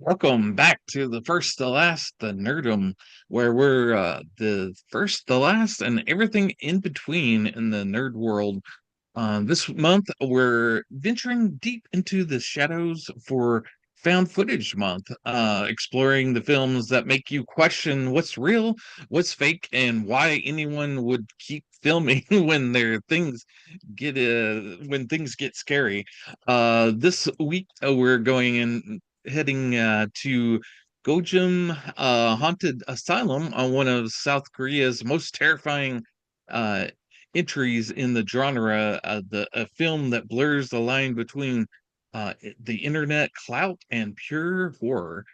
Welcome back to the first, the last, the Nerdom, where we're the first, the last, and everything in between in the nerd world. This month, we're venturing deep into the shadows for Found Footage Month, exploring the films that make you question what's real, what's fake, and why anyone would keep filming when things get scary. This week, we're going in heading to Gojim Haunted Asylum on one of South Korea's most terrifying uh, entries in the genre, a film that blurs the line between the internet clout and pure horror.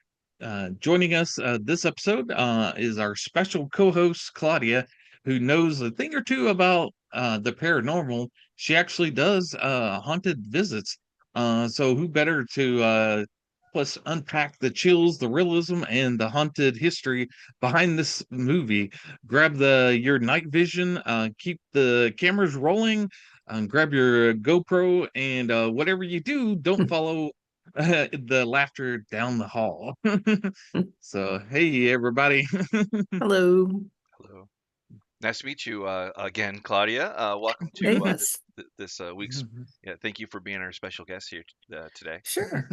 Joining us this episode is our special co-host Claudia, who knows a thing or two about the paranormal. She actually does haunted visits. So who better to plus unpack the chills, the realism, and the haunted history behind this movie. Grab the your night vision, keep the cameras rolling, grab your GoPro, and whatever you do, don't follow the laughter down the hall. So, hey everybody. Hello. Hello. Nice to meet you again, Claudia. Welcome to Yes, this week's. Yeah, thank you for being our special guest here today. sure.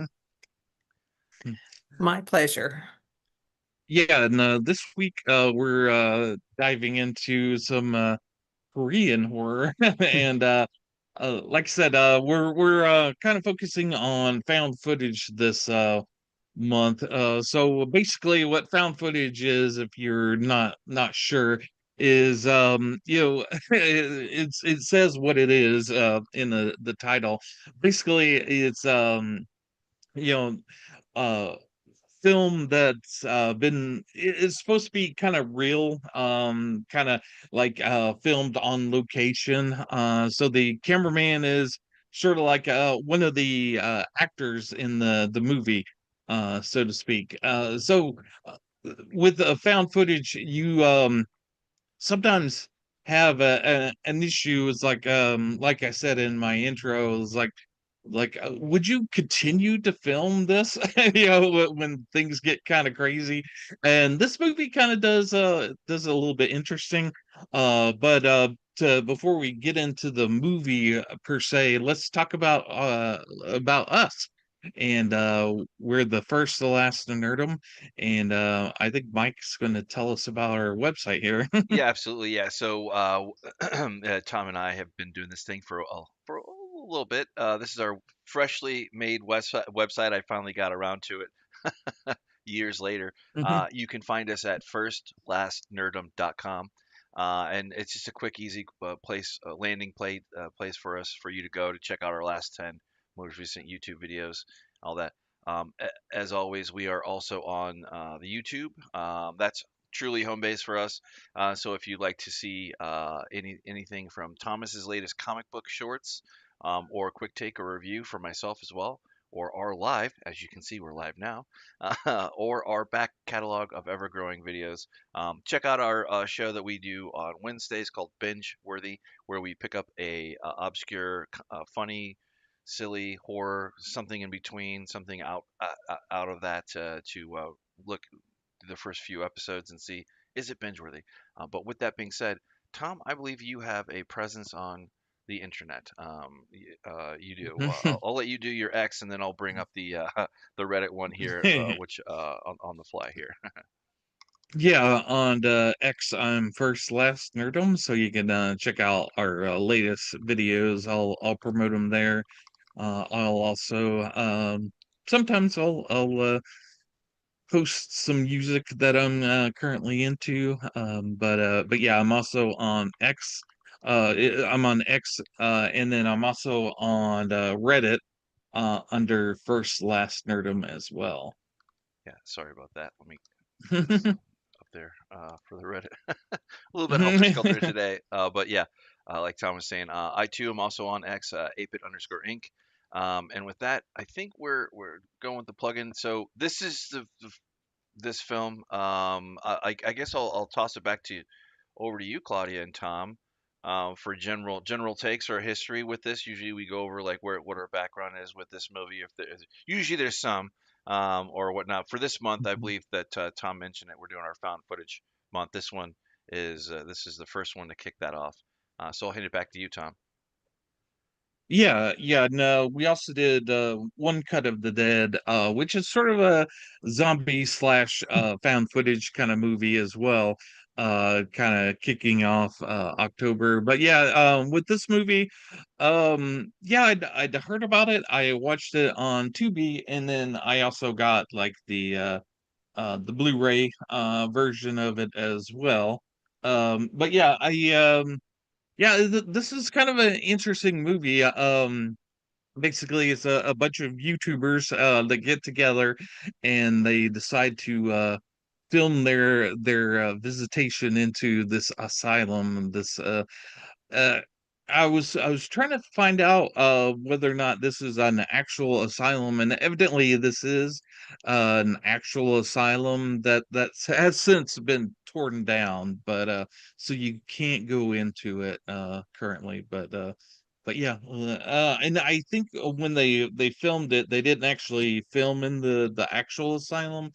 My pleasure. Yeah, and this week we're diving into some Korean horror, and like I said, we're kind of focusing on found footage this month. So basically, what found footage is, if you're not sure, is it says what it is in the title. Basically, it's you know uh film that's been it's supposed to be kind of real, kind of like filmed on location. So the cameraman is sort of like one of the actors in the movie, so to speak. So with found footage, you sometimes have an issue. Is like I said in my intro, is like would you continue to film this when things get kind of crazy? And this movie kind of does a little bit interesting. But before we get into the movie per se, let's talk about us. And we're the first, the last, and nerdum. And I think Mike's going to tell us about our website here. Yeah, absolutely. Yeah. So Tom and I have been doing this thing for a little bit. This is our freshly made website. I finally got around to it years later. You can find us at FirstLastNerdom.com. And it's just a quick, easy place for you to go to check out our last 10 most recent YouTube videos, all that. As always, we are also on the YouTube. That's truly home base for us. So if you'd like to see anything from Thomas's latest comic book shorts, or a quick take or review for myself as well, or our live, as you can see, we're live now, or our back catalog of ever growing videos. Check out our show that we do on Wednesdays called Binge Worthy, where we pick up a obscure, funny, silly horror, something in between, something out of that to look through the first few episodes and see, is it binge worthy. But with that being said, Tom, I believe you have a presence on the internet. You do. I'll let you do your X, and then I'll bring up the the Reddit one here, which on the fly here. Yeah, on X, I'm FirstLastNerdom, so you can check out our latest videos. I'll promote them there. I'll also sometimes I'll post some music that I'm currently into. But yeah, I'm also on X. I'm on X, and then I'm also on Reddit under FirstLastNerdom as well. Yeah, sorry about that. Let me get this up there for the Reddit. A little bit helter skelter today, but yeah, like Tom was saying, I too am also on X, ApeIt_Ink. And with that, I think we're going with the plugin. So this is this film. I guess I'll toss it back to over to you, Claudia and Tom, for general takes or history with this. Usually we go over like what our background is with this movie. If there's usually there's some. or whatnot. For this month, I Mhm. believe that Tom mentioned it. We're doing our found footage month. This is the first one to kick that off. So I'll hand it back to you, Tom. Yeah, yeah, no, we also did One Cut of the Dead, which is sort of a zombie slash found footage kind of movie as well, kind of kicking off October. But yeah, with this movie, yeah, I'd heard about it. I watched it on Tubi, and then I also got like the Blu-ray version of it as well. But yeah, yeah, this is kind of an interesting movie. Basically, it's a bunch of YouTubers that get together and they decide to film their visitation into this asylum. This uh, I was trying to find out whether or not this is an actual asylum, and evidently this is an actual asylum that has since been torn down, but so you can't go into it currently, but yeah, and I think when they filmed it, they didn't actually film in the actual asylum.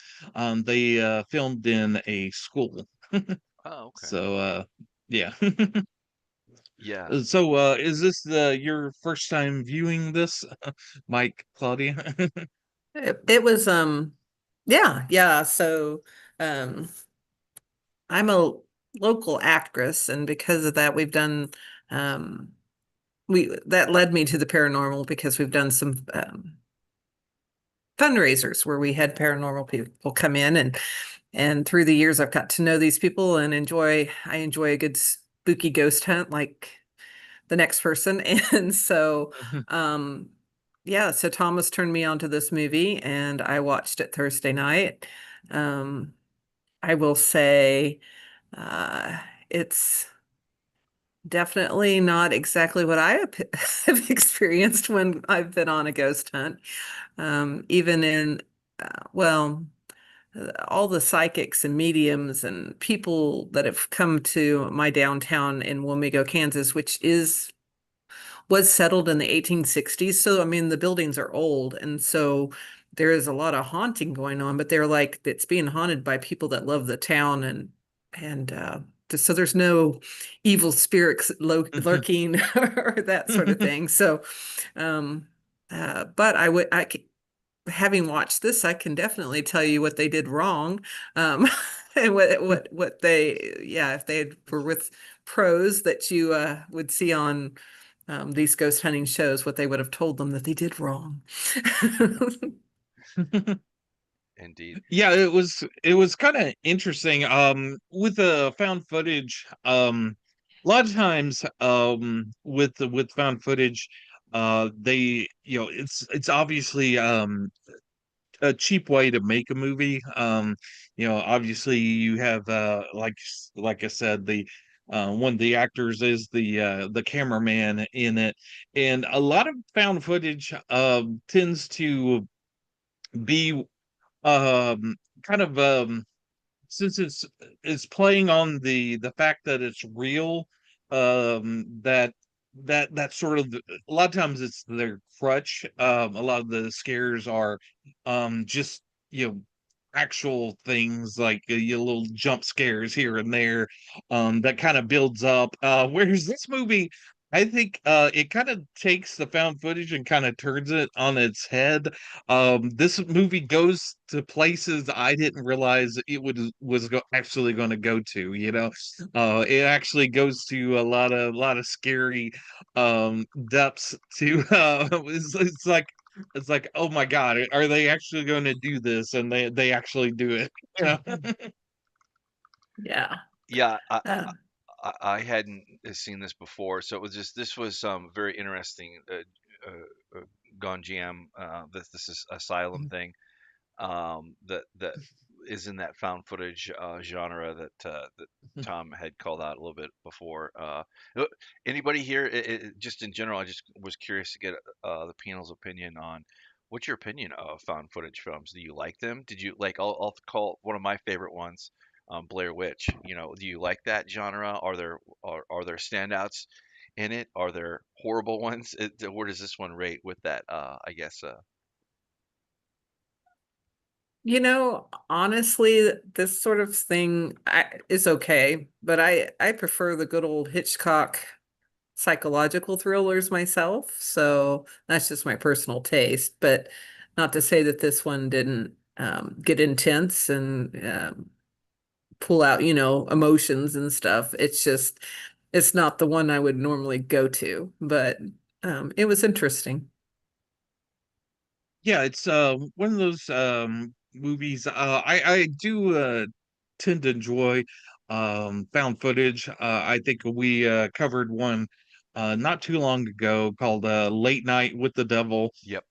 They filmed in a school. Oh, okay. So yeah. Yeah. So, is this your first time viewing this, Mike, Claudia? It was yeah. So um I'm a local actress, and because of that we've done um we that led me to the paranormal because we've done some fundraisers where we had paranormal people come in, and through the years I've got to know these people and I enjoy a good spooky ghost hunt like the next person. And so, um, yeah, so Thomas turned me on to this movie and I watched it Thursday night. Um, I will say, uh, it's definitely not exactly what I have experienced when I've been on a ghost hunt. Even in, well, all the psychics and mediums and people that have come to my downtown in Wamego, Kansas, which is was settled in the 1860s. So, I mean, the buildings are old. And so there is a lot of haunting going on, but they're like, it's being haunted by people that love the town and so there's no evil spirits lurking or that sort of thing. So, um, but having watched this, I can definitely tell you what they did wrong. And what they, yeah, if they were with pros that you would see on these ghost hunting shows, what they would have told them that they did wrong. Indeed. Yeah, it was kind of interesting. With the found footage, a lot of times, with found footage, they, it's obviously a cheap way to make a movie. Obviously you have like I said, the one of the actors is the cameraman in it, and a lot of found footage tends to be um kind of since it's playing on the fact that it's real, that sort of a lot of times it's their crutch. A lot of the scares are just you know actual things like little jump scares here and there, that kind of builds up, whereas this movie, I think it kind of takes the found footage and kind of turns it on its head. This movie goes to places I didn't realize it actually going to go to. It actually goes to a lot of scary depths to it's like, oh my god, are they actually going to do this? And they actually do it. you know Yeah. Yeah, Uh, I hadn't seen this before, so this was very interesting. Gonjiam, this is Asylum thing, that is in that found footage genre that Tom had called out a little bit before. Uh, Anybody here, just in general, I just was curious to get the panel's opinion on what's your opinion of found footage films? Do you like them? Did you like? I'll call one of my favorite ones, Blair Witch. Do you like that genre? Are there standouts in it? Are there horrible ones? Where does this one rate with that? I guess. Honestly, this sort of thing is okay, but I prefer the good old Hitchcock psychological thrillers myself. So that's just my personal taste. But not to say that this one didn't get intense and pull out, emotions and stuff. It's not the one I would normally go to, but it was interesting. Yeah, it's one of those movies I do tend to enjoy found footage. I think we covered one not too long ago called Late Night with the Devil, Yep.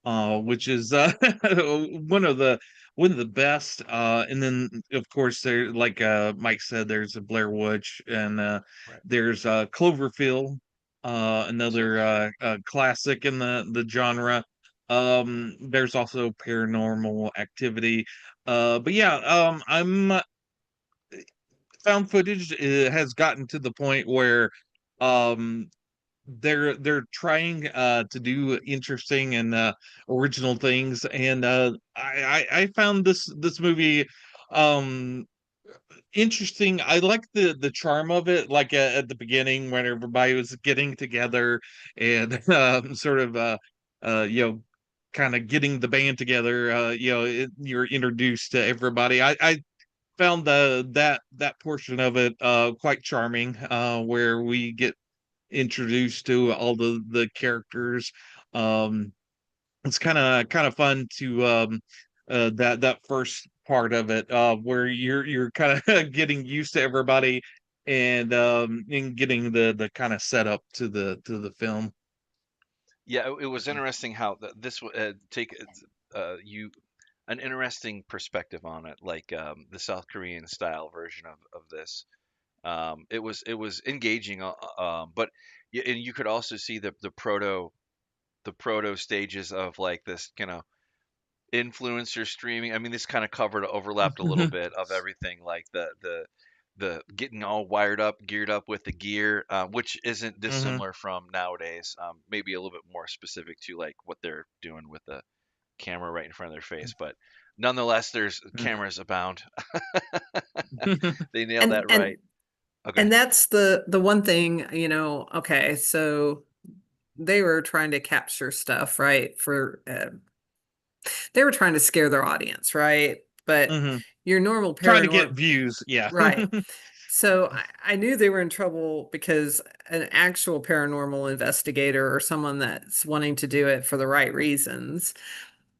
which is one of the one of the best. And then of course there, like Mike said, there's a Blair Witch, and Right. there's Cloverfield, another So true. classic in the genre. There's also Paranormal Activity. But yeah, I'm found footage has gotten to the point where um they're trying to do interesting and original things, and I found this movie um interesting. I like the charm of it, like at the beginning when everybody was getting together and sort of you know, kind of getting the band together. You're introduced to everybody. I found that portion of it quite charming, where we get introduced to all the characters. Um, it's kind of fun to that first part of it, where you're kind of getting used to everybody, and getting the kind of setup to the film. Yeah, it was interesting how this take you an interesting perspective on it, like the South Korean style version of this. It was engaging, but and you could also see the proto stages of like this influencer streaming. I mean, this kind of covered overlapped a little bit of everything, like the getting all wired up, geared up with the gear, which isn't Hmm. dissimilar from nowadays. Maybe a little bit more specific to like what they're doing with the camera right in front of their face, but nonetheless, there's cameras abound. They nailed And that and right. Okay. and that's the one thing, okay, so they were trying to capture stuff, right? They were trying to scare their audience, right? But Hmm. your normal Trying to get paranormal, views, yeah. right? So I knew they were in trouble because an actual paranormal investigator or someone that's wanting to do it for the right reasons,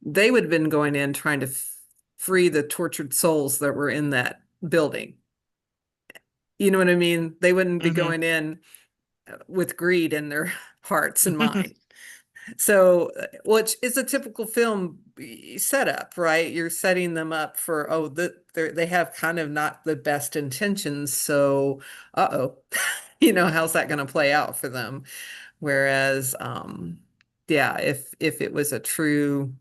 they would have been going in trying to free the tortured souls that were in that building. You know what I mean? They wouldn't be Hmm. going in with greed in their hearts and mind. So, which is a typical film setup, right? You're setting them up for, oh, they have kind of not the best intentions. So, uh-oh, how's that going to play out for them? Whereas, yeah, if it was a true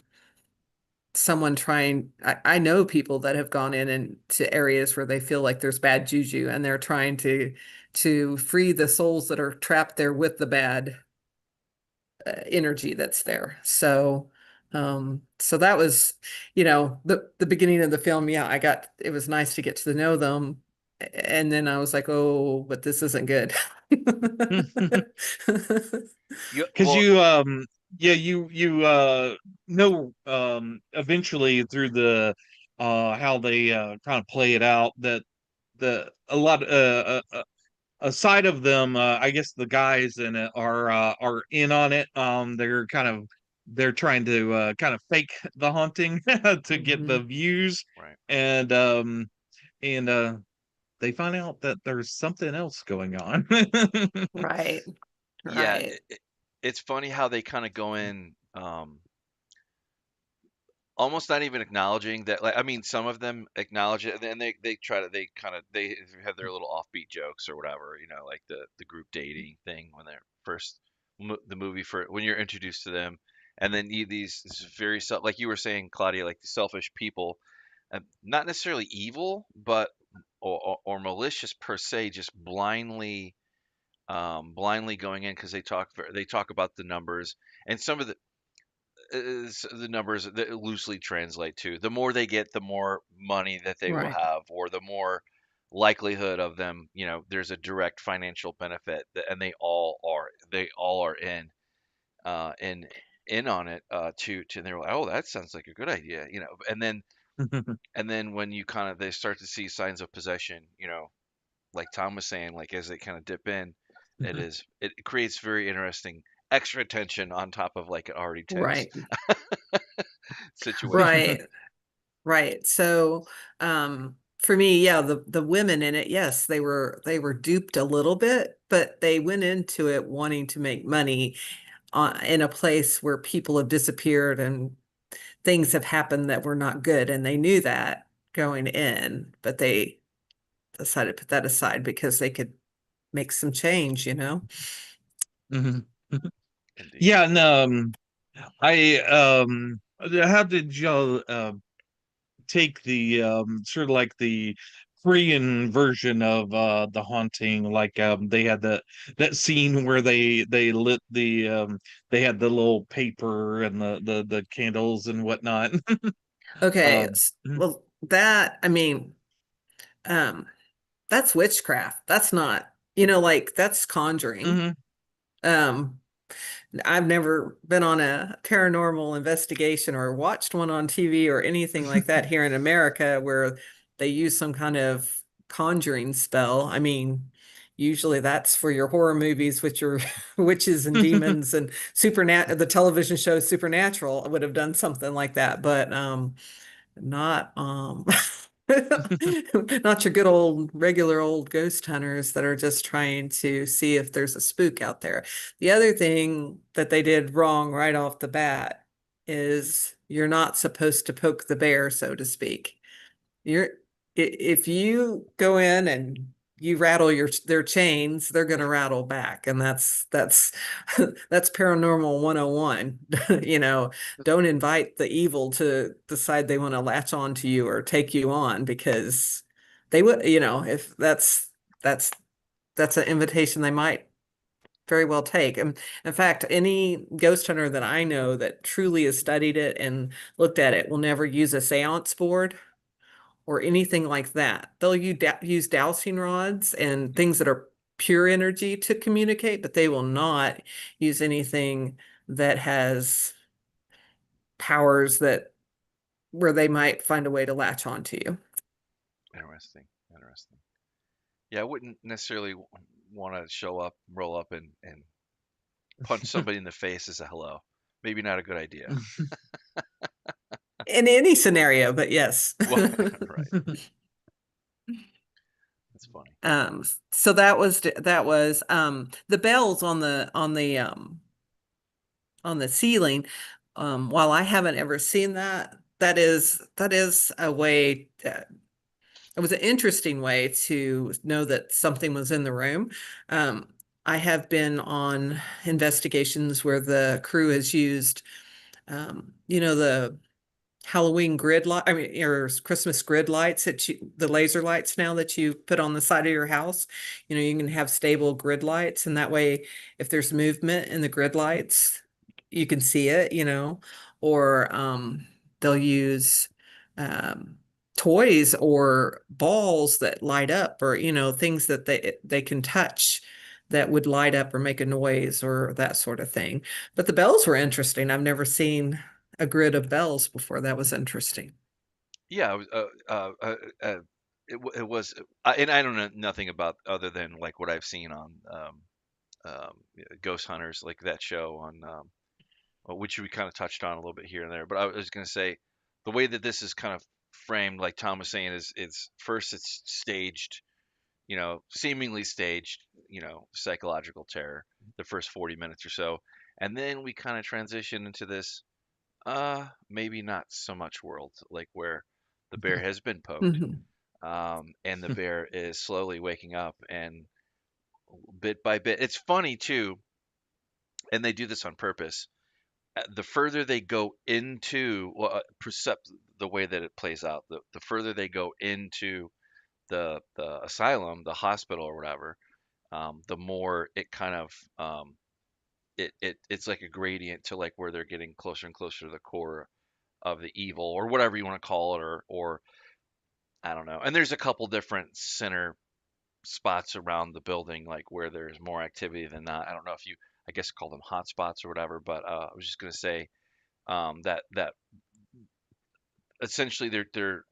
someone trying, I know people that have gone in into areas where they feel like there's bad juju, and they're trying to free the souls that are trapped there with the bad energy that's there. So that was, the beginning of the film. Yeah, it was nice to get to know them. And then I was like, oh, but this isn't good. Because Well, you yeah, you know, eventually through the how they kind of play it out, that the a lot aside of them, I guess the guys in it are in on it. They're trying to kind of fake the haunting to get the Mhm. views, right. and and they find out that there's something else going on. Right, Yeah, right. it's funny how they kind of go in, almost not even acknowledging that. Like, I mean, some of them acknowledge it, and then they try to they have their little offbeat jokes or whatever, like the group dating thing when they're first the movie for when you're introduced to them, and then these very like you were saying, Claudia, like the selfish people, not necessarily evil, but or malicious per se, just blindly going in because they talk about the numbers, and some of the is the numbers that loosely translate to the more they get, the more money that they will Right. have, or the more likelihood of them, there's a direct financial benefit, and they all are in on it, to they're like, oh, that sounds like a good idea, and then when you kind of they start to see signs of possession, like Tom was saying, like as they kind of dip in, it creates very interesting extra tension on top of like an already tense Right. situation. Right. Right. So, for me, yeah, the women in it, yes, they were duped a little bit, but they went into it wanting to make money in a place where people have disappeared and things have happened that were not good, and they knew that going in, but they decided to put that aside because they could make some change, you know? Mhm. Indeed. Yeah, and how did y'all take the sort of like the Korean version of The Haunting? Like they had that scene where they lit they had the little paper and the candles and whatnot. Okay, um mhm, well, that, I mean, um, that's witchcraft. That's not, like that's conjuring. mhm. Um, I've never been on a paranormal investigation or watched one on TV or anything like that here in America where they use some kind of conjuring spell. I mean, usually that's for your horror movies, which are witches and demons and the television show Supernatural would have done something like that, but not not your good old regular old ghost hunters that are just trying to see if there's a spook out there. The other thing that they did wrong right off the bat is you're not supposed to poke the bear, so to speak. You're if you go in and you rattle their chains, they're going to rattle back, and that's that's paranormal 101. Don't invite the evil to decide they want to latch on to you or take you on because they would, if that's that's an invitation they might very well take. And in fact, any ghost hunter that I know that truly has studied it and looked at it will never use a seance board or anything like that. They'll use dowsing rods and things that are pure energy to communicate, but they will not use anything that has powers that where they might find a way to latch onto you. Interesting. Interesting. Yeah, I wouldn't necessarily want to show up, roll up, and punch somebody in the face as a hello. Maybe not a good idea. In any scenario, but yes. Well, right. That's funny. So that was the bells on the ceiling. While I haven't ever seen that, that is a way. It was an interesting way to know that something was in the room. Um, I have been on investigations where the crew has used, the Halloween grid light, I mean, or Christmas grid lights the laser lights now that you put on the side of your house. You can have stable grid lights, and that way, if there's movement in the grid lights, you can see it, or they'll use um, toys or balls that light up, or, things that they can touch that would light up or make a noise or that sort of thing. But the bells were interesting. I've never seen a grid of bells before. That was interesting. Yeah, it was, and I don't know nothing about other than like what I've seen on Ghost Hunters, like that show on, which we kind of touched on a little bit here and there. But I was going to say the way that this is kind of framed, like Tom was saying, is it's first it's staged, seemingly staged, psychological terror, the first 40 minutes or so, and then we kind of transition into this maybe not so much world, like where the bear has been poked, Mhm. and the bear is slowly waking up, and bit by bit, it's funny too, and they do this on purpose. The further they go into, well, percept the way that it plays out, the further they go into the asylum, the hospital or whatever, the more it kind of it's like a gradient to like where they're getting closer and closer to the core of the evil or whatever you want to call it, or I don't know. And there's a couple different center spots around the building, like where there's more activity than not. I don't know if you, I guess, call them hot spots or whatever. But I was just gonna say that essentially they're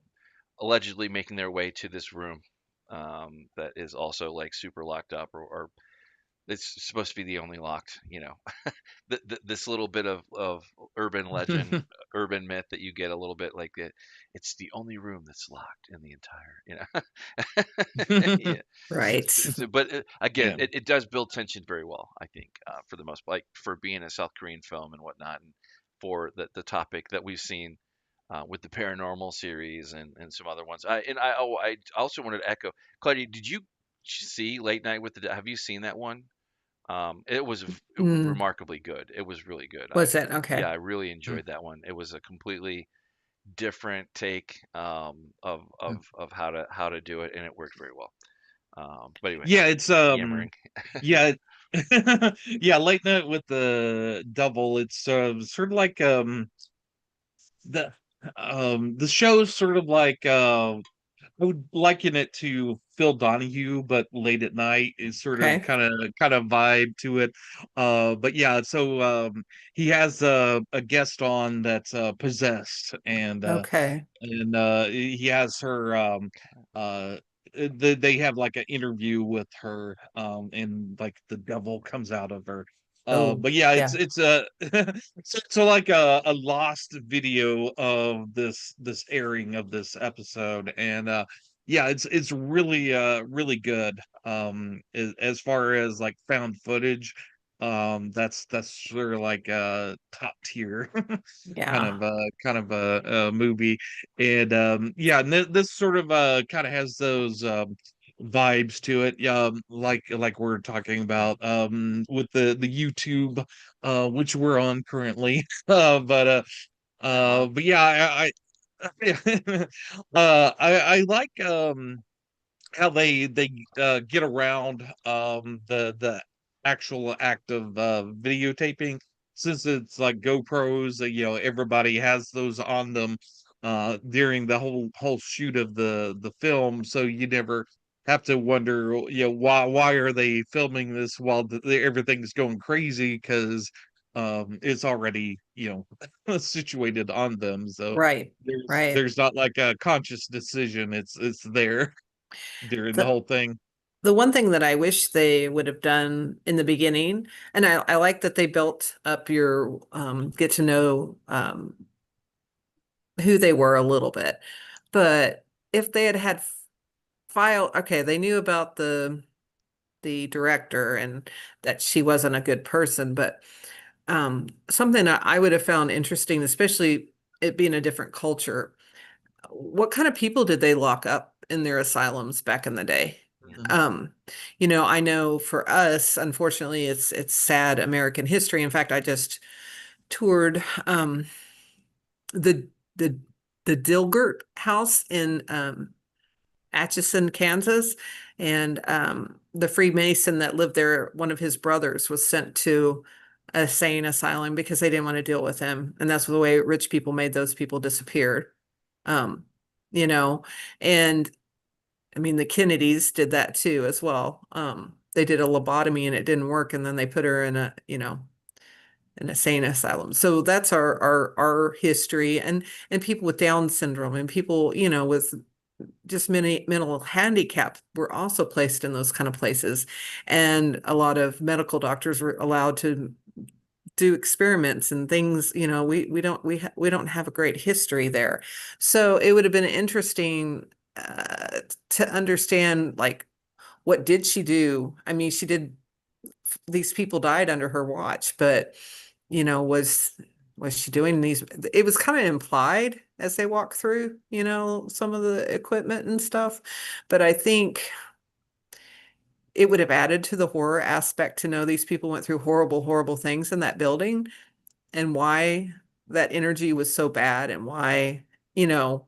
allegedly making their way to this room that is also like super locked up, or it's supposed to be the only locked, this little bit of urban legend, urban myth that you get a little bit like it's the only room that's locked in the entire. Yeah. Right. But again, Yeah. it does build tension very well, I think, for the most, like for being a South Korean film and whatnot, and for the topic that we've seen with the paranormal series and some other ones. I also wanted to echo, Claudia, did you see Late Night with the? Have you seen that one? It was Mm, remarkably good. It was really good. was it? Yeah, Okay. I really enjoyed that one. It was a completely different take of how to do it, and it worked very well. But anyway, Yeah, I'm it's yammering. yeah. Yeah, Late Night with the Devil. It's sort of like the the show's sort of like I would liken it to Phil Donahue, but late at night is sort of Okay. kind of vibe to it. But yeah, so he has a guest on that's possessed, Okay. and he has her uh they have like an interview with her, and like the devil comes out of her. Oh, But yeah, yeah. it's a so like a lost video of this airing of this episode. And yeah, it's really really good. As far as like found footage, that's sort of like top tier Yeah. kind of a movie. And yeah, and this sort of kind of has those vibes to it, like we're talking about with the YouTube which we're on currently. Right on. But yeah, I like how they get around the actual act of videotaping, since it's like GoPros. Everybody has those on them during the whole shoot of the film, so you never have to wonder, why are they filming this while everything's going crazy, because it's already, situated on them. So Right. there's Right. there's not like a conscious decision. It's there during the The whole thing. the one thing that I wish they would have done in the beginning, and I like that they built up your get to know who they were a little bit. But if they had had file, okay, they knew about the director and that she wasn't a good person, but something that I would have found interesting, especially it being a different culture. What kind of people did they lock up in their asylums back in the day? Mhm. Mhm. Um, I know for us, unfortunately, it's sad American history. In fact, I just toured the the the Dilgert house in Atchison, Kansas, and the Freemason that lived there, one of his brothers was sent to a sane asylum because they didn't want to deal with him, and that's the way rich people made those people disappear. Um, you know, and I mean the Kennedys did that too as well. They did a lobotomy and it didn't work, and then they put her in an insane asylum. So that's our history, and people with Down syndrome and people, with just many mental handicap were also placed in those kind of places. And a lot of medical doctors were allowed to do experiments and things. We don't have a great history there. So it would have been interesting to understand, like, what did she do? I mean, she did, these people died under her watch, but was she doing these? It was kind of implied as they walk through, some of the equipment and stuff. But I think it would have added to the horror aspect to know these people went through horrible, horrible things in that building, and why that energy was so bad, and why, you know,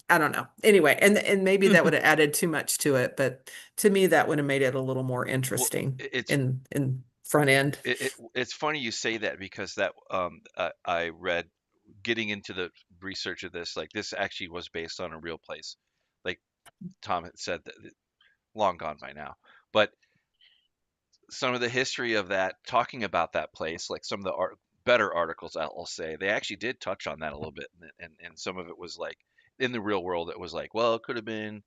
I don't know. Anyway, and maybe that would have added too much to it, but to me that would have made it a little more Well, interesting it's in front end. It's funny you say that because that I read getting into the research of this, like this actually was based on a real place, like Tom had said that long gone by now, but some of the history of that, talking about that place, like some of the better articles, I'll say, they actually did touch on that a little bit, and some of it was like in the real world, it was like, well, it could have been,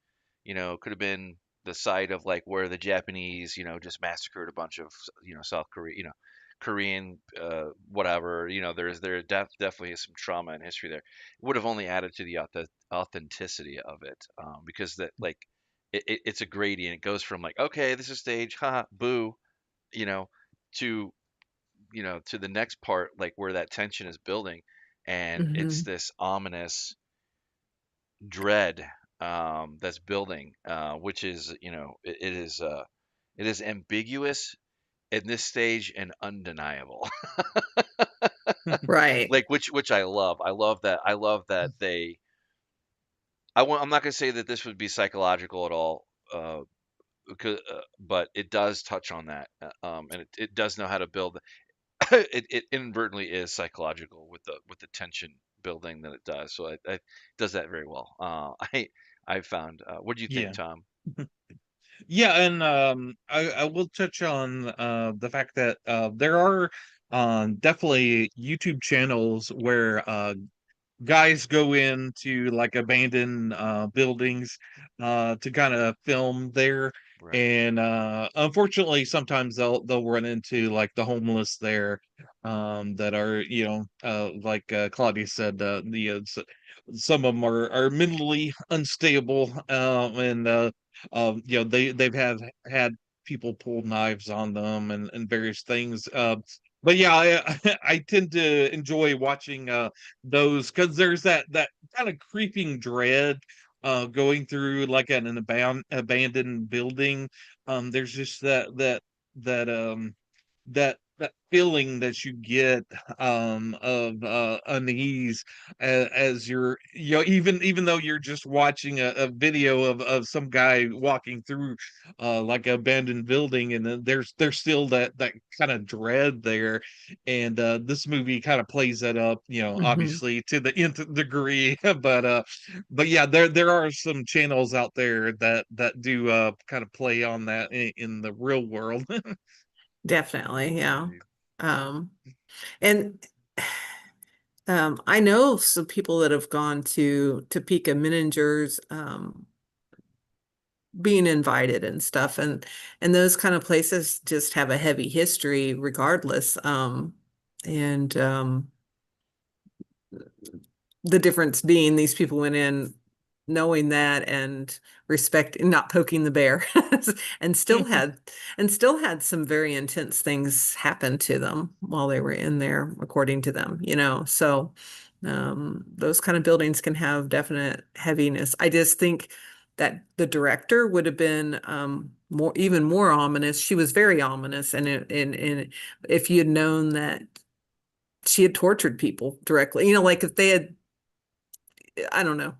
could have been the site of like where the Japanese, just massacred a bunch of, South Korea, Korean, whatever, definitely is some trauma and history there. It would have only added to the authenticity of it, because that like it's a gradient. It goes from like, okay, this is stage, haha, boo, you know, to to the next part, like where that tension is building, and it's Hmm. this ominous dread that's building, which is it is ambiguous in this stage and undeniable. Right. Like which I love. I love that. I love that they. I'm not gonna say that this would be psychological at all. But it does touch on that, and it does know how to build. It inadvertently is psychological with the tension building that it does. So it does that very well. I found. What do you think, Yeah. Tom? Yeah, and I will touch on the fact that there are definitely YouTube channels where guys go into like abandoned buildings to kind of film there, Right. and unfortunately sometimes they'll run into like the homeless there, that are, like Claudia said, some of them are mentally unstable, and they've had people pull knives on them and various things, but yeah, I tend to enjoy watching those, because there's that kind of creeping dread going through like an abandoned building. There's just that feeling that you get of unease, as you're, even though you're just watching a video of some guy walking through like an abandoned building, and then there's still that kind of dread there. And this movie kind of plays that up, Hmm. obviously to the nth degree. But yeah, there are some channels out there that do kind of play on that in the real world. Definitely, yeah. Indeed. Um, and I know some people that have gone to Topeka Meningers, being invited and stuff, and those kind of places just have a heavy history regardless. And The difference being these people went in knowing that and respecting, not poking the bear, and still had some very intense things happen to them while they were in there, according to them, So those kind of buildings can have definite heaviness. I just think that the director would have been even more ominous. She was very ominous, and if you had known that she had tortured people directly, like if they had, I don't know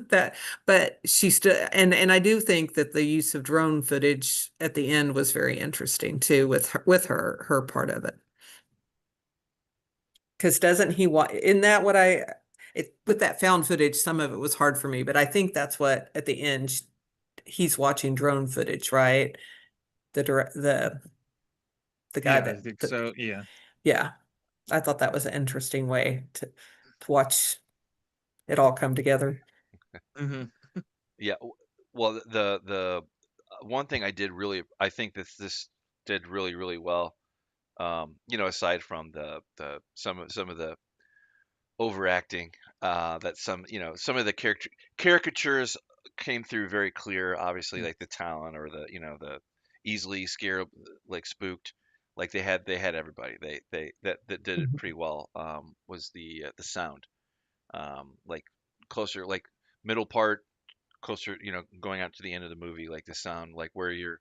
that, but she still, and I do think that the use of drone footage at the end was very interesting too, with her part of it. Because doesn't he want, in that what with that found footage, some of it was hard for me, but I think that's what at the end he's watching drone footage, right? The direct the guy Yeah, I that think the, so. Yeah. yeah, I thought that was an interesting way to watch it all come together. Hmm. Yeah. Well, the one thing I think that this did really well. Aside from the some of the overacting, that some of the caricatures came through very clear, obviously, like the talent or the easily scare, like spooked, like they had everybody, that did it pretty well, was the sound, like closer, like middle part, closer, going out to the end of the movie, like the sound, like where you're,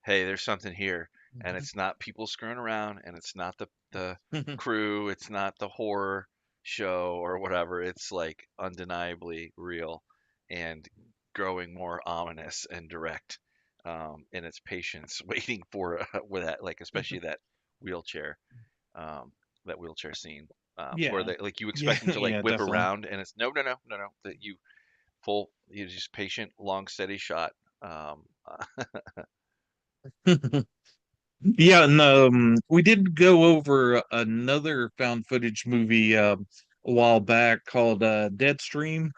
hey, there's something here, and it's not people screwing around, and it's not the crew, it's not the horror show or whatever. It's like undeniably real and growing more ominous and direct, in its patience, waiting for with that, like especially that wheelchair, that wheelchair scene, where Yeah. they like you Yeah, expect them to like yeah, whip definitely. around, and it's no, that you just patient, long, steady shot. Um, Yeah, and we did go over another found footage movie a while back called Deadstream.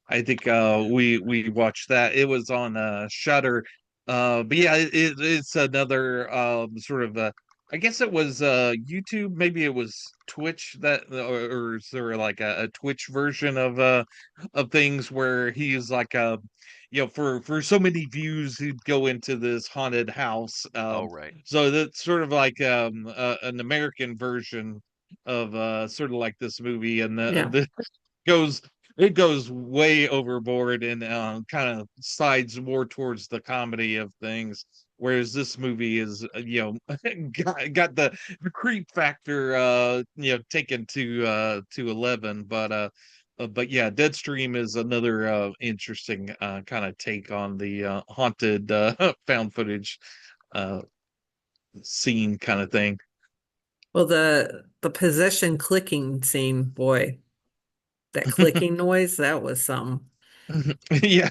I think we watched that. It was on Shudder. But yeah, it's another sort of I guess it was YouTube, maybe it was Twitch that or is there like a Twitch version of things where he's like for so many views he'd go into this haunted house. oh right. So that's sort of like an American version of sort of like this movie, and Yeah. the goes it goes way overboard and kind of sides more towards the comedy of things, whereas this movie is got the creep factor taken to 11, but yeah, Deadstream is another interesting kind of take on the haunted found footage uh scene kind of thing. Well, the position clicking scene, boy, that clicking noise, that was some. Yeah.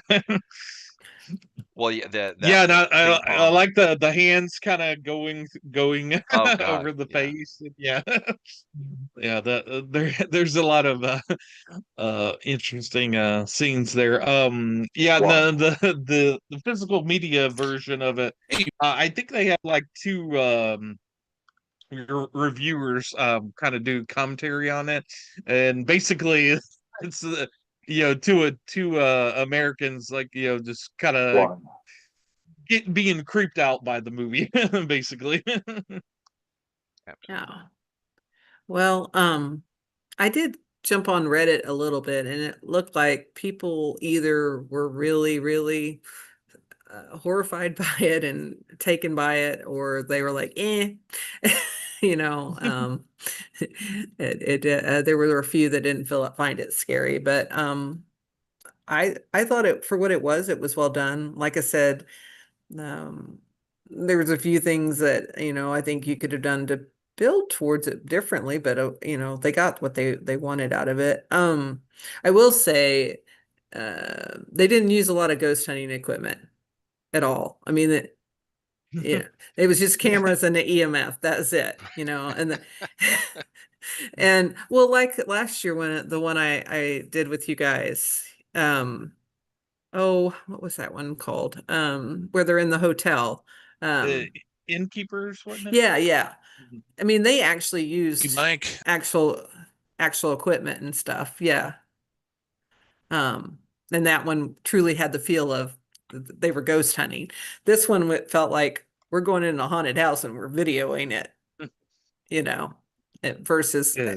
Well, yeah, that Yeah, and ping I pong. like the hands kind of going Oh God, over the yeah. face. Yeah. Yeah, there's a lot of interesting scenes there. Yeah, and the physical media version of it, I think they have like two reviewers kind of do commentary on it, and basically it's two Americans like just kind of get being creeped out by the movie basically. Absolutely. Yeah. Well, I did jump on Reddit a little bit, and it looked like people either were really, really horrified by it and taken by it, or they were like, eh. You know, there were a few that didn't find it scary, but I thought it for what it was well done. Like I said, um, there was a few things that, I think you could have done to build towards it differently, but they got what they wanted out of it. I will say, they didn't use a lot of ghost hunting equipment at all. I mean, it was just Yeah. cameras and the EMF. That's it, and and well, like last year when the one I did with you guys, oh, what was that one called? Where they're in the hotel. uh, Um, Innkeepers, wasn't it? yeah, yeah. Mhm. I mean, they actually used Mike. actual actual equipment and stuff. Yeah. Um, and that one truly had the feel of they were ghost hunting. This one felt like we're going in a haunted house and we're videoing it, you know, versus Yeah,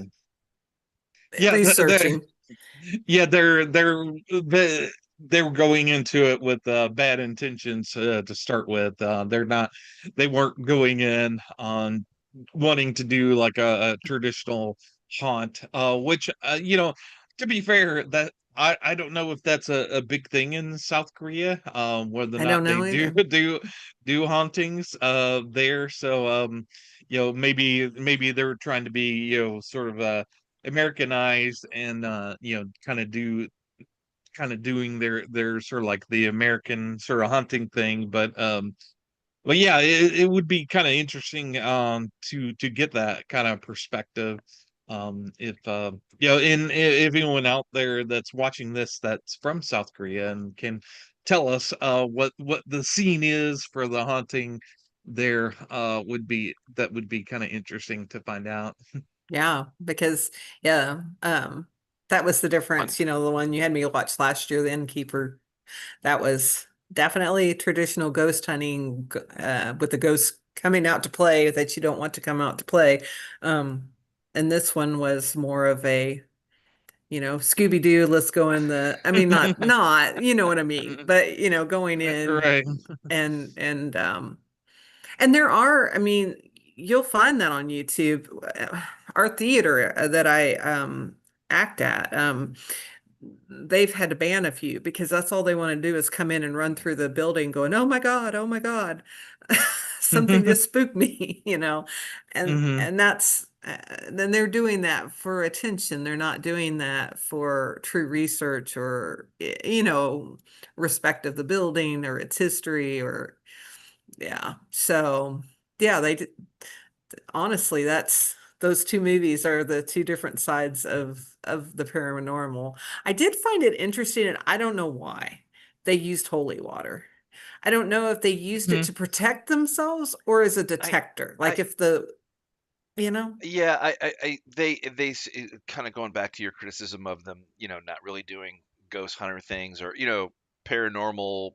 yeah, researching. yeah, they were going into it with bad intentions to start with. They weren't going in on wanting to do like a traditional haunt, which to be fair, that I don't know if that's a big thing in South Korea, whether or I don't not they know do either. do hauntings there. So maybe they were trying to be sort of Americanized and kind of doing their sort of like the American sort of hunting thing, but yeah, it would be kind of interesting to get that kind of perspective. If if anyone out there that's watching this that's from South Korea and can tell us what the scene is for the haunting there, would be kind of interesting to find out. Yeah, because yeah, that was the Un- difference. The one you had me watch last year, the Innkeeper, that was definitely traditional ghost hunting, with the ghosts coming out to play that you don't want to come out to play. Um, and this one was more of a, Scooby-Doo, let's go in I mean, not, you know what I mean, but going in Right. and there are, I mean, you'll find that on YouTube. Our theater that I act at, they've had to ban a few because that's all they want to do is come in and run through the building going, "Oh my God, oh my God." something just spooked me, Hmm. and that's then they're doing that for attention. They're not doing that for true research or respect of the building or its history or yeah. So yeah, honestly, that's those two movies are the two different sides of the paranormal. I did find it interesting, and I don't know why they used holy water. I don't know if they used it Hmm. to protect themselves or as a I detector. I Like if the, you know, Yeah, they kind of going back to your criticism of them, not really doing ghost hunter things or, paranormal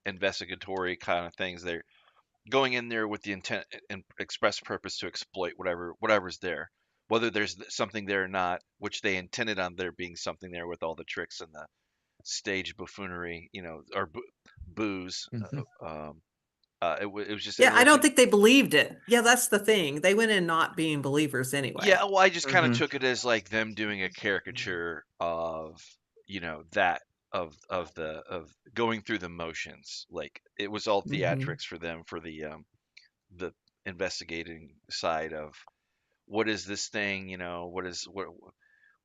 investigatory kind of things. They're going in there with the intent and express purpose to exploit whatever's there, whether there's something there or not, which they intended on there being something there with all the tricks and the stage buffoonery, or booze. It was just yeah, I don't interesting. think they believed it. Yeah, that's the thing. They went in not being believers Yeah, anyway. well, I just kind of Hmm. took it as like them doing a caricature of, that of going through the motions. Like it was all Hmm. theatrics for them for the investigating side of what is this thing, what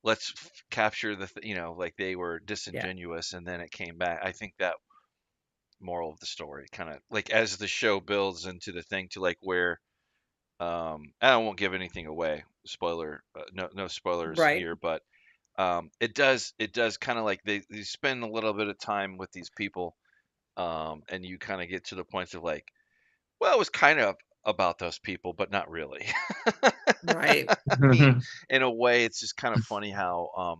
let's capture like they were Yeah. disingenuous and then it came back. I think that moral of the story kind of like as the show builds into the thing to like where I won't give anything away. Spoiler, no spoilers Right. here, but it does kind of like they spend a little bit of time with these people, and you kind of get to the points of like, well, it was kind of about those people, but not really. Right. I mean, in a way, it's just kind of funny how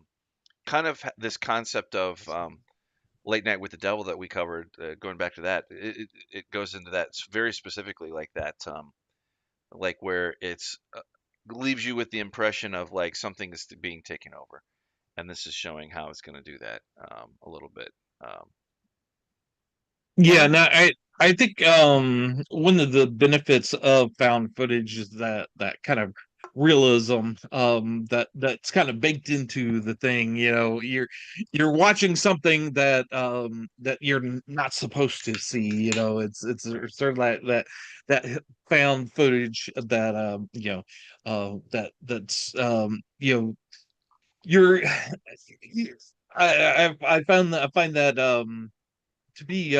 kind of this concept of late night with the devil that we covered, going back to that, it goes into that very specifically like that. Like where it's leaves you with the impression of like something is being taken over, and this is showing how it's going to do that a little bit. Um, Yeah, Yeah. no, I think one of the benefits of found footage is that kind of realism that's kind of baked into the thing. You're watching something that you're not supposed to see. It's sort of that found footage that that's you're I find that to be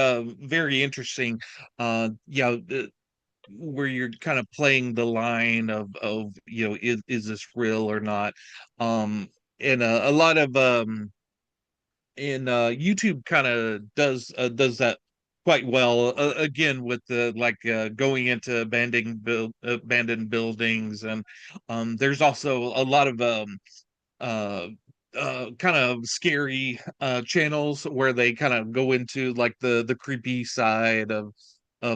very interesting. Where you're kind of playing the line of is this real or not? Um, and a lot of and YouTube kind of does that quite well. Again, with the like going into abandoned buildings, and there's also a lot of uh kind of scary channels where they kind of go into like the creepy side of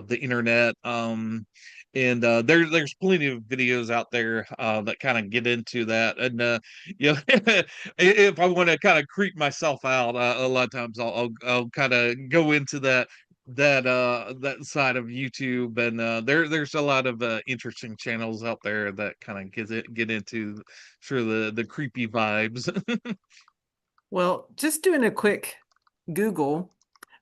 the internet. And there's plenty of videos out there that kind of get into that. And if I want to kind of creep myself out, a lot of times I'll kind of go into that side of YouTube. And there's a lot of interesting channels out there that kind of get into sure the creepy vibes. Well, just doing a quick Google,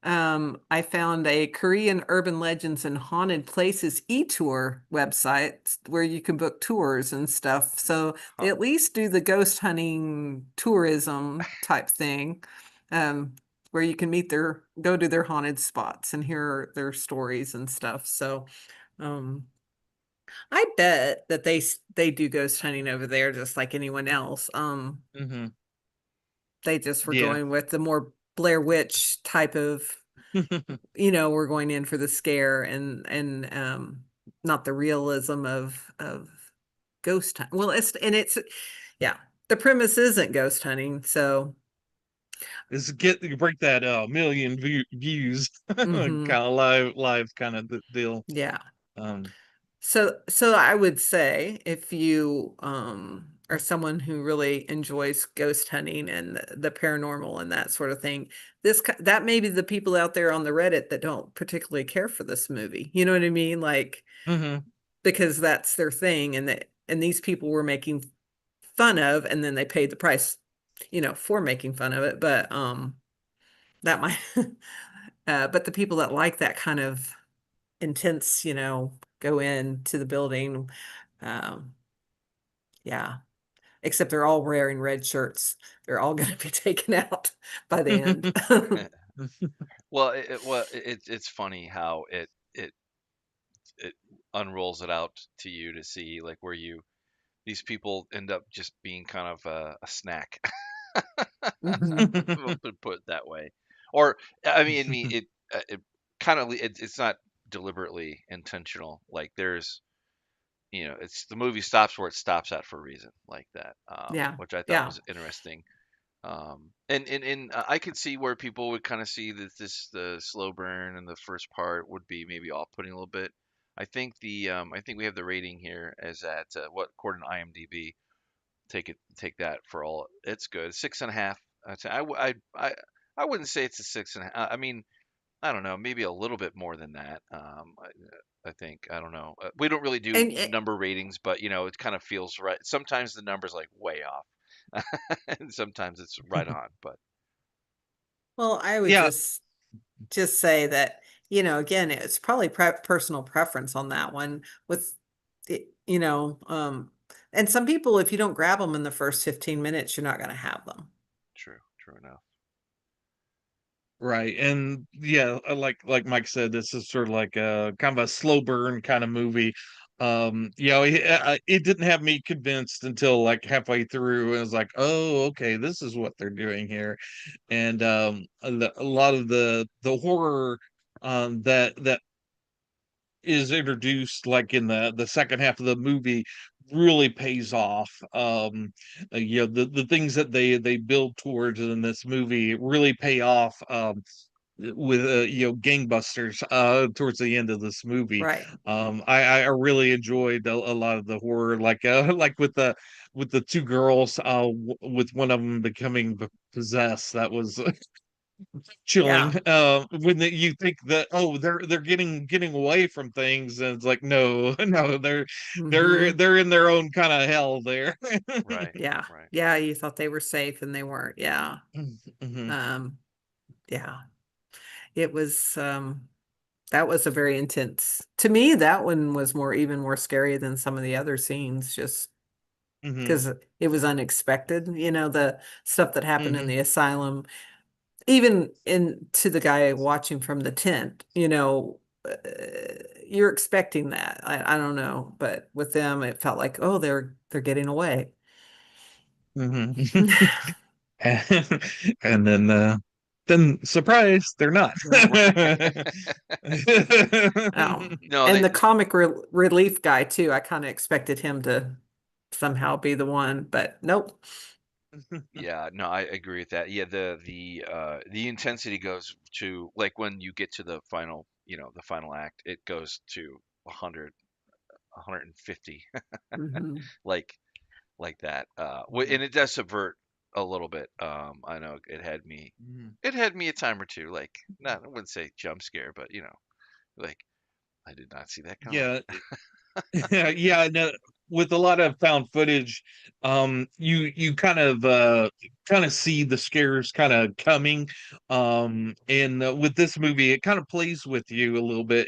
I found a Korean urban legends and haunted places e-tour website where you can book tours and stuff. So they huh. at least do the ghost hunting tourism type thing, where you can go to their haunted spots and hear their stories and stuff. So, um, I bet that they do ghost hunting over there just like anyone else. Hmm. They just were Yeah. going with the more Blair Witch type of, we're going in for the scare and not the realism of ghost hunt. Well, it's yeah, the premise isn't ghost hunting, so Is get break that million views kind hmm of live kind of deal. yeah. Um, So I would say if you are someone who really enjoys ghost hunting and the paranormal and that sort of thing, that may be the people out there on the Reddit that don't particularly care for this movie. You know what I mean? Like mhm. because that's their thing and these people were making fun of and then they paid the price, for making fun of it. But that might but the people that like that kind of intense, go into the building. Um, yeah, except they're all wearing red shirts. They're all going to be taken out by the end. Well, it's funny how it unrolls it out to you to see like where these people end up just being kind of a snack. Mhm. We'll put it that way. Or I mean it kind of it's not deliberately intentional. Like there's it's the movie stops where it stops at for a reason like that, Yeah, which I thought yeah, was interesting. And I could see where people would kind of see that the slow burn in the first part would be maybe off-putting a little bit. I think we have the rating here as at what according to IMDb. Take that for all it's good. 6.5. I'd say I wouldn't say it's a 6.5. I mean, I don't know, maybe a little bit more than that. I think I don't know. We don't really do and number ratings, but it kind of feels right. Sometimes the number's like way off, and sometimes it's right on. But well, I would Yeah. just say that, again, it's probably personal preference on that one with it, and some people, if you don't grab them in the first 15 minutes, you're not going to have them. true enough. Right. And yeah, like Mike said, this is sort of like a kind of a slow burn kind of movie. It didn't have me convinced until like halfway through, and it was like, oh, okay, this is what they're doing here. And a lot of the horror that is introduced like in the second half of the movie really pays off. The things that they build towards in this movie really pay off, with gangbusters towards the end of this movie. Right. I really enjoyed a lot of the horror, like like with the two girls, with one of them becoming possessed. That was chilling. Yeah. When you think that, oh, they're getting away from things, and it's like, no, no, Hmm. they're in their own kind of hell there. Right, Yeah. right. Yeah. You thought they were safe and they weren't. Yeah. Mhm, Um, yeah. It was, that was a very intense, to me, that one was even more scary than some of the other scenes, just mhm, because it was unexpected, the stuff that happened in mhm, the asylum, even to the guy watching from the tent, you're expecting that. I don't know, but with them, it felt like, oh, they're getting away. mhm. And then surprise, they're not. Yeah. Oh, No, and they the comic relief guy too. I kind of expected him to somehow be the one, but nope. Yeah, no, I agree with that. Yeah, the intensity goes to like when you get to the final, the final act, it goes to 100, 150, Hmm. like like that. Mhm, And it does subvert a little bit. I know mhm. it had me a time or two, like not I wouldn't say jump scare, but like I did not see that coming. Yeah, yeah, no, with a lot of found footage, you kind of see the scares kind of coming. And with this movie, it kind of plays with you a little bit.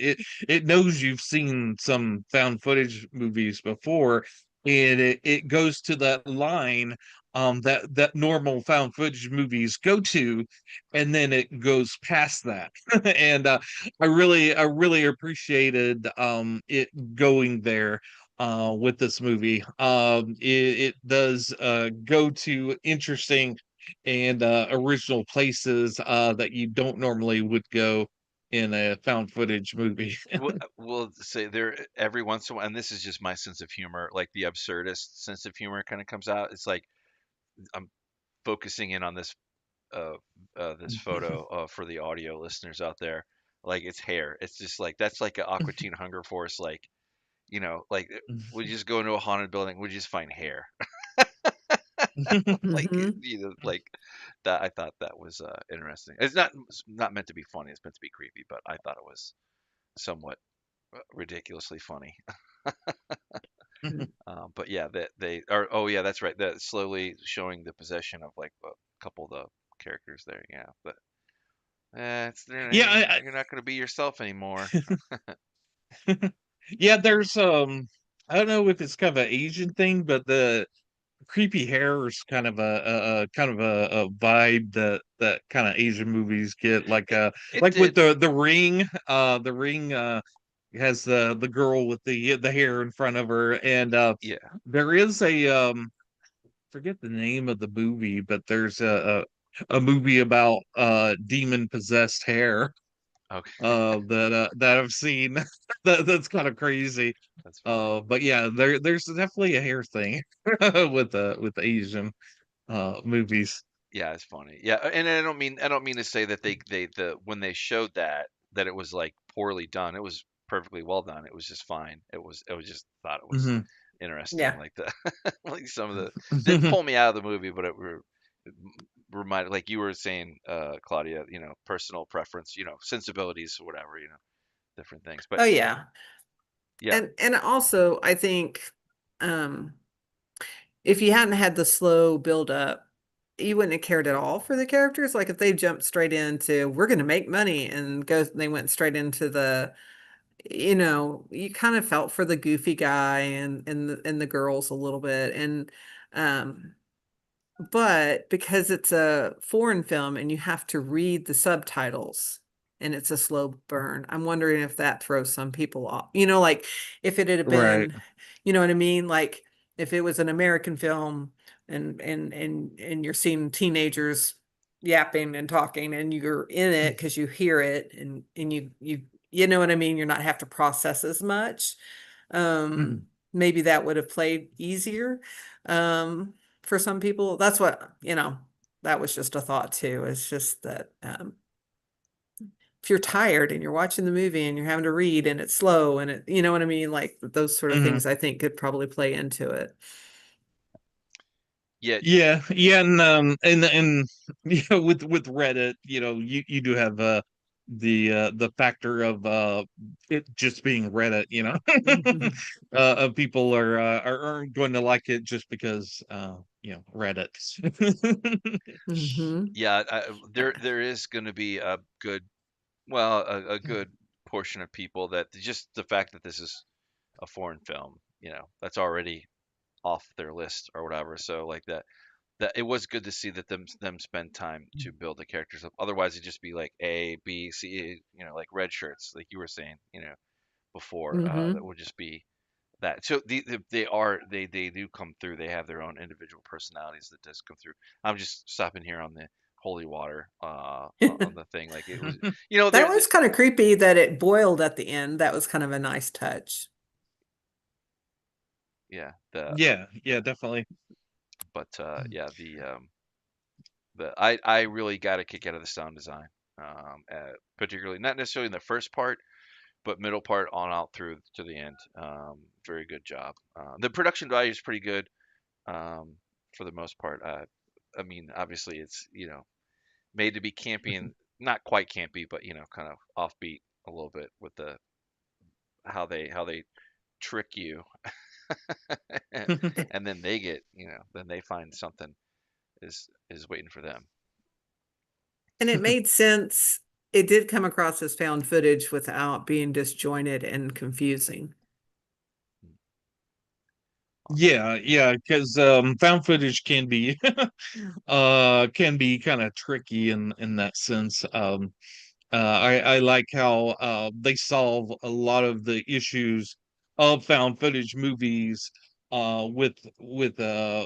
It knows you've seen some found footage movies before, and it goes to that line that normal found footage movies go to, and then it goes past that. And I really appreciated it going there with this movie. It does go to interesting and original places that you don't normally would go in a found footage movie. We'll say there every once in a while, and this is just my sense of humor, like the absurdist sense of humor kind of comes out. It's like I'm focusing in on uh, this photo for the audio listeners out there. Like it's hair. It's just like that's like an Aqua Teen Hunger Force. Like like we just go into a haunted building, we just find hair. Like Hmm. like that. I thought that was interesting. It's not meant to be funny. It's meant to be creepy, but I thought it was somewhat ridiculously funny. But yeah, that they are. Oh yeah, that's right. That slowly showing the possession of like a couple of the characters there. Yeah, but Yeah, you're not going to be yourself anymore. Yeah, there's I don't know if it's kind of an Asian thing, but the creepy hair is kind of a kind of a vibe that kind of Asian movies get, It like with did. the ring has the girl with the hair in front of her, and Yeah. there is a forget the name of the movie, but there's a movie about demon possessed hair Okay. that I've seen that's kind of crazy. That's funny. But yeah, there's definitely a hair thing with the Asian movies. Yeah, it's funny. Yeah, and I don't mean to say that the when they showed that it was like poorly done. It was perfectly well done. It was just fine. It was just thought it was Hmm. interesting. Yeah. Like the like some of the didn't pull me out of the movie, but it reminded, like you were saying, Claudia. Personal preference. Sensibilities, or whatever. Different things. But Oh yeah. yeah, And also I think um if you hadn't had the slow build up, you wouldn't have cared at all for the characters. Like if they jumped straight into we're going to make money and they went straight into you kind of felt for the goofy guy and the girls a little bit. And um but because it's a foreign film and you have to read the subtitles and it's a slow burn, I'm wondering if that throws some people off. Like if it had Right. been, you know what I mean? Like if it was an American film and you're seeing teenagers yapping and talking and you're in it because you hear it and you know what I mean? You're not have to process as much. Maybe that would have played easier. Um, for some people. That's that was just a thought too. It's just that if you're tired and you're watching the movie and you're having to read and it's slow and you know what I mean? Like those sort of Hmm. things I think could probably play into it. yeah, Yeah, and yeah, with Reddit, you do have the factor of it just being Reddit, Hmm. people are going to like it just because Reddit. Hmm. yeah. There is going to be a good, well, a good portion of people that just the fact that this is a foreign film, that's already off their list or whatever. So like that it was good to see that them spend time to build the characters up. Otherwise, it'd just be like A, B, C, like red shirts, like you were saying, before. That Hmm. would just be that. So they do come through. They have their own individual personalities that does come through. I'm just stopping here on the holy water on the thing. Like it was, That there. was kind of creepy that it boiled at the end. That was kind of a nice touch. Yeah, Yeah, yeah, definitely. but yeah, I really got a kick out of the sound design, particularly not necessarily in the first part, but middle part on out through to the end. Very good job. The production value is pretty good, um, for the most part. I mean, obviously it's made to be campy and not quite campy, but kind of offbeat a little bit with the how they trick you, and then they get then they find something is waiting for them. And it made sense. It did come across as found footage without being disjointed and confusing. Awesome. Yeah, because found footage can be kind of tricky in that sense. I like how they solve a lot of the issues of found footage movies with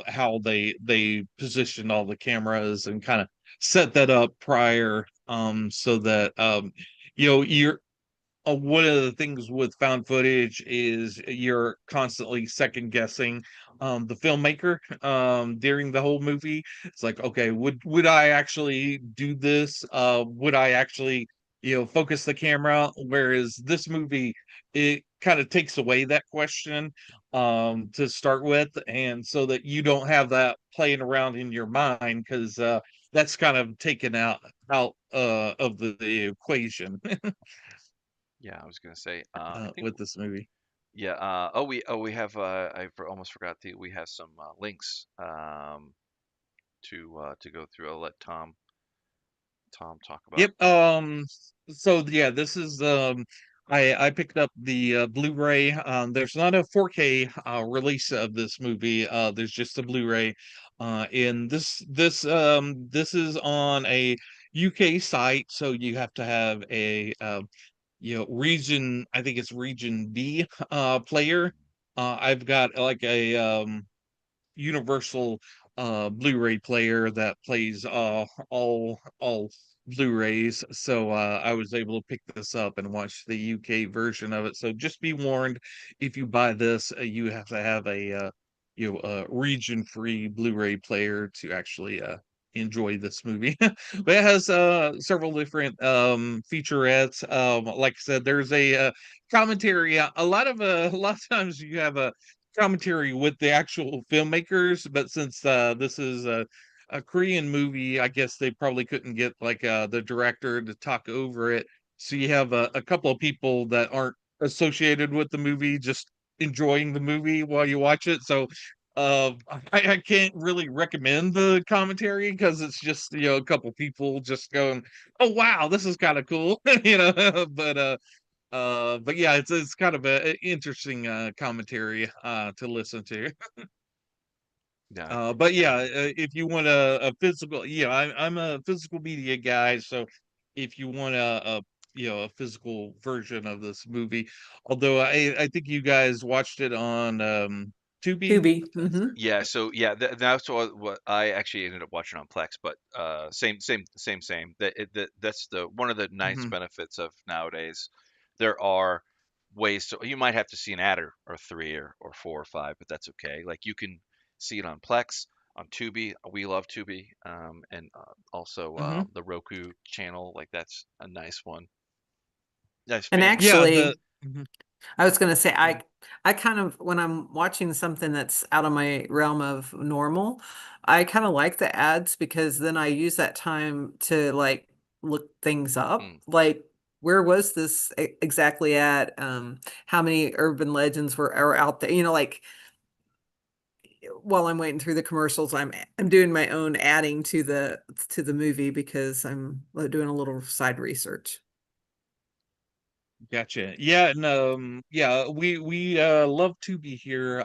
how they position all the cameras and kind of set that up prior so that you're one of the things with found footage is you're constantly second guessing the filmmaker during the whole movie. It's like, okay, would I actually do this? Would I actually focus the camera? Whereas this movie, it kind of takes away that question to start with, and so that you don't have that playing around in your mind, because that's kind of taken out of the equation Yeah, I was gonna say. I think. with this movie. Yeah. We have. Almost forgot we have some links to go through. I'll let Tom talk about. Yep. So yeah, this is I picked up the Blu-ray. There's not a 4K release of this movie. There's just a Blu-ray. And this is on a UK site, so you have to have a region. I think it's region B player. I've got like a universal Blu-ray player that plays all Blu-rays. So I was able to pick this up and watch the UK version of it. So just be warned, if you buy this, you have to have a region-free Blu-ray player to actually enjoy this movie. But it has several different featurettes. Like I said, there's a commentary. A lot of times you have a commentary with the actual filmmakers, but since this is a Korean movie, I guess they probably couldn't get like the director to talk over it. So you have a couple of people that aren't associated with the movie just enjoying the movie while you watch it. So I can't really recommend the commentary because it's just a couple people just going, "Oh wow, this is kind of cool," but yeah, it's kind of a interesting commentary to listen to. Yeah. But yeah, if you want a physical, I'm a physical media guy, so if you want a physical version of this movie, although I think you guys watched it on Tubi. Tubi. Hmm. Yeah, so yeah, that's what I actually ended up watching on Plex, but same. That's the one of the nice Hmm. benefits of nowadays. There are ways to you might have to see an ad or three or four or five, but that's okay. Like you can see it on Plex, on Tubi. We love Tubi, and also Hmm. the Roku channel. Like that's a nice one. Nice And family. Yeah, the actually, mhm, I was going to say, yeah. I kind of, when I'm watching something that's out of my realm of normal, I kind of like the ads because then I use that time to like look things up. Mm. Like, where was this exactly at? How many urban legends are out there? Like while I'm waiting through the commercials, I'm doing my own adding to the movie because I'm doing a little side research. Gotcha. Yeah, and yeah, we love Tubi here.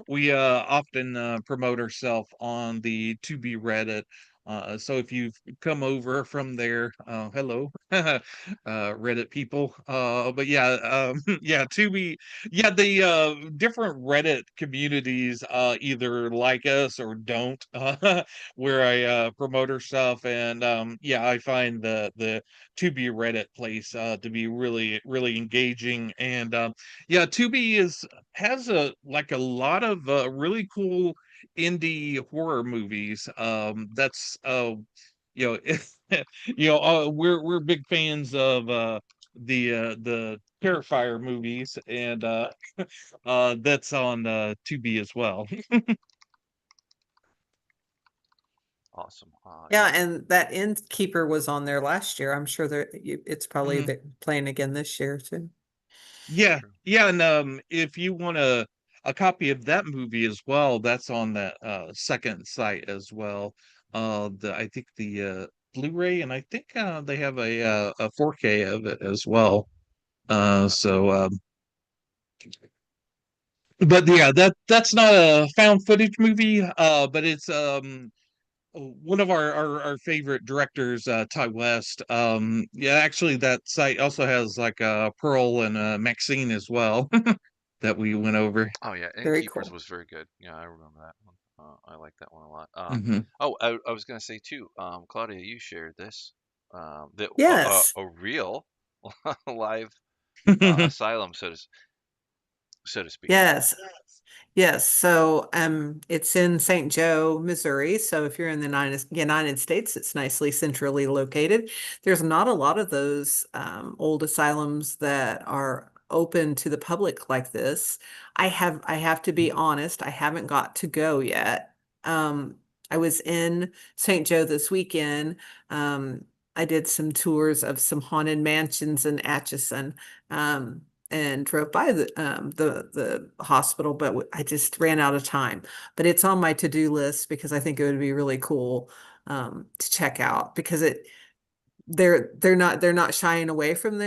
We often promote ourselves on the Tubi Reddit. So if you've come over from there, hello, Reddit people. But yeah, yeah, Tubi, yeah, the different Reddit communities either like us or don't, where I promote our stuff, and yeah, I find the Tubi Reddit place to be really engaging. And yeah, Tubi has a lot of really cool indie horror movies. That's you know we're big fans of the Terrifier movies, and that's on Tubi as well. Awesome. Yeah, Yeah. and that Innkeeper was on there last year. I'm sure it's probably Mhm. playing again this year too. Yeah, True. yeah, and if you want a copy of that movie as well, that's on that second site as well. I think the Blu-ray, and I think they have a 4K of it as well. So but yeah, that's not a found footage movie, but it's one of our favorite directors, Ty West. Yeah, actually that site also has like Pearl and Maxine as well that we went over. Oh yeah, Very Innkeepers cool. was very good. Yeah, I remember that one. I like that one a lot. Hmm. Oh, I was gonna say too, Claudia, you shared this, the Yes. a real live asylum, so to speak. Yes. Yes, so it's in St. Joe, Missouri. So if you're in the United States, it's nicely centrally located. There's not a lot of those old asylums that are open to the public like this. I have to be honest, I haven't got to go yet. I was in St. Joe this weekend. I did some tours of some haunted mansions in Atchison. And drove by the hospital, but I just ran out of time. But it's on my to-do list because I think it would be really cool to check out because they're not shying away from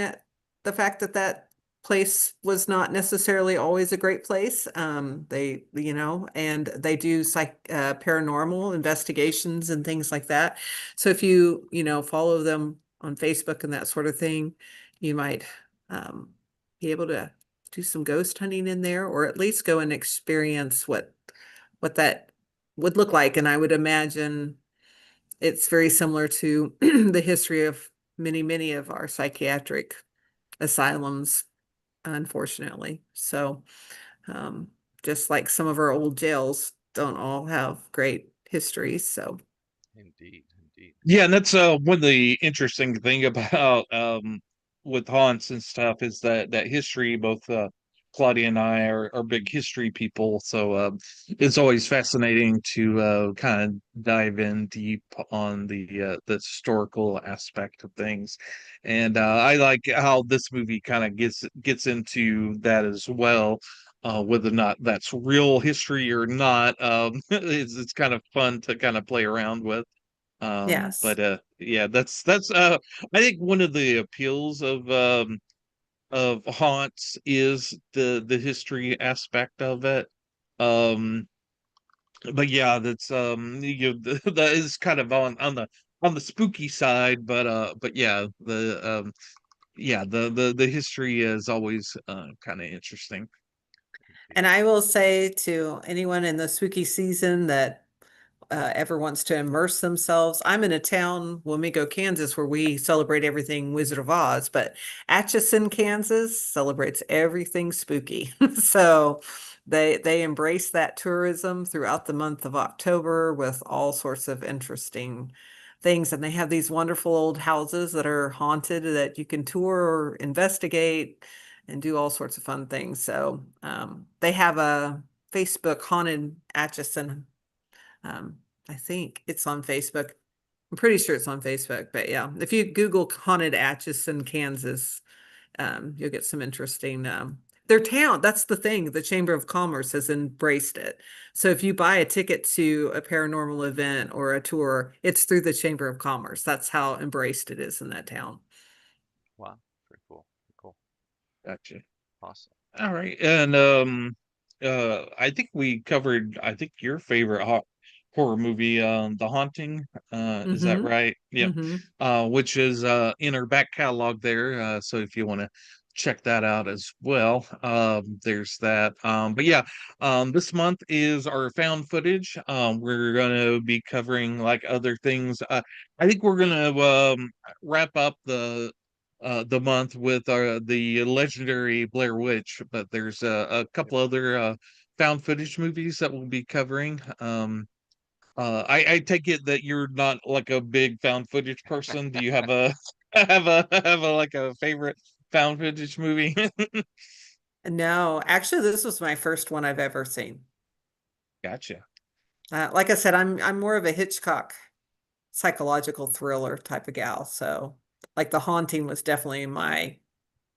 the fact that that place was not necessarily always a great place. They, and they do paranormal investigations and things like that. So if you, follow them on Facebook and that sort of thing, you might um, be able to do some ghost hunting in there, or at least go and experience what that would look like. And I would imagine it's very similar to the history of many of our psychiatric asylums, unfortunately. So, um, just like some of our old jails don't all have great histories. So, Indeed, indeed. Yeah, and that's one of the interesting thing about with haunts and stuff is that history. Both Claudia and I are big history people, so it's always fascinating to kind of dive in deep on the historical aspect of things. And I like how this movie kind of gets into that as well. Whether or not that's real history or not, it's kind of fun to kind of play around with. yes. But yeah, that's I think one of the appeals of haunts is the history aspect of it. Um but yeah, that's that is kind of on the spooky side, but yeah, the history is always kind of interesting. Indeed. And I will say to anyone in the spooky season that ever wants to immerse themselves. I'm in a town, Wamego, Kansas, where we celebrate everything Wizard of Oz, but Atchison, Kansas celebrates everything spooky. So they embrace that tourism throughout the month of October with all sorts of interesting things. And they have these wonderful old houses that are haunted that you can tour or investigate and do all sorts of fun things. So they have a Facebook Haunted Atchison. um, I think it's on Facebook. I'm pretty sure it's on Facebook, but yeah, if you Google Haunted Atchison, Kansas, you'll get some interesting, their town. That's the thing. The Chamber of Commerce has embraced it. So if you buy a ticket to a paranormal event or a tour, it's through the Chamber of Commerce. That's how embraced it is in that town. Wow. Very cool. Very cool. Gotcha. Awesome. All right, and I think we covered, I think your favorite horror movie, The Haunting. Is that Mm-hmm. right? Yep. Mm-hmm. Which is in our back catalog there. So if you want to check that out as well, there's that. But yeah, this month is our found footage. We're gonna be covering like other things. I think we're gonna wrap up the month with the legendary Blair Witch, but there's a Yep. couple other found footage movies that we'll be covering. I take it that you're not like a big found footage person. Do you have a have a like a favorite found footage movie? No, actually, this was my first one I've ever seen. Gotcha. Like I said, I'm more of a Hitchcock psychological thriller type of gal. So like The Haunting was definitely my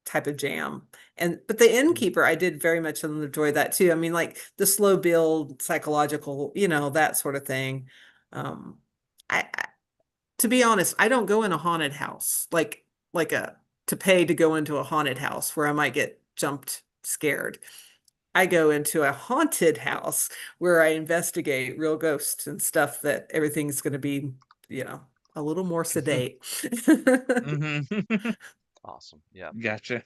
type of jam. And but The Mhm. Innkeeper, I did very much enjoy that too. I mean, like the slow build, psychological, that sort of thing. Um, I to be honest, I don't go in a haunted house like a to pay to go into a haunted house where I might get jumped scared. I go into a haunted house where I investigate real ghosts and stuff that everything's going to be, you know, a little more sedate. Mhm. Awesome. Yeah. Gotcha.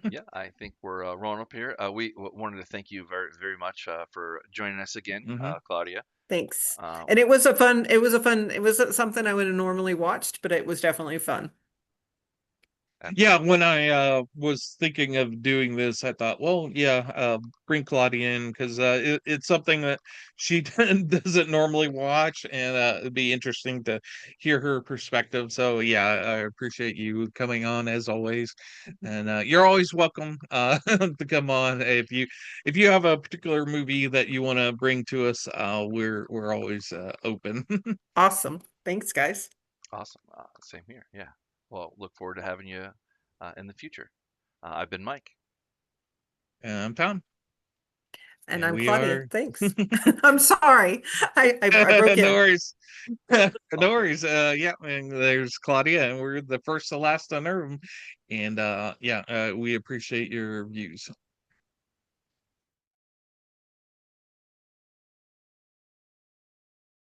Yeah. I think we're rolling up here. We wanted to thank you very, very much for joining us again, Hmm. Claudia. Thanks. Uh, And it was something I would have normally watched, but it was definitely fun. Yeah, absolutely. when I was thinking of doing this, I thought, well, yeah, bring Claudia in because it's something that she doesn't normally watch, and it'd be interesting to hear her perspective. So yeah, I appreciate you coming on as always, and you're always welcome to come on if you have a particular movie that you want to bring to us. We're always open. Awesome. Thanks, guys. Awesome. Same here. Yeah. Well, look forward to having you in the future. I've been Mike. And I'm Tom. And And I'm we Claudia. are Thanks. I'm sorry. I broke no in. worries. All No good. worries. Yeah, and there's Claudia, and we're the first to last on Nerdom. And yeah, we appreciate your views.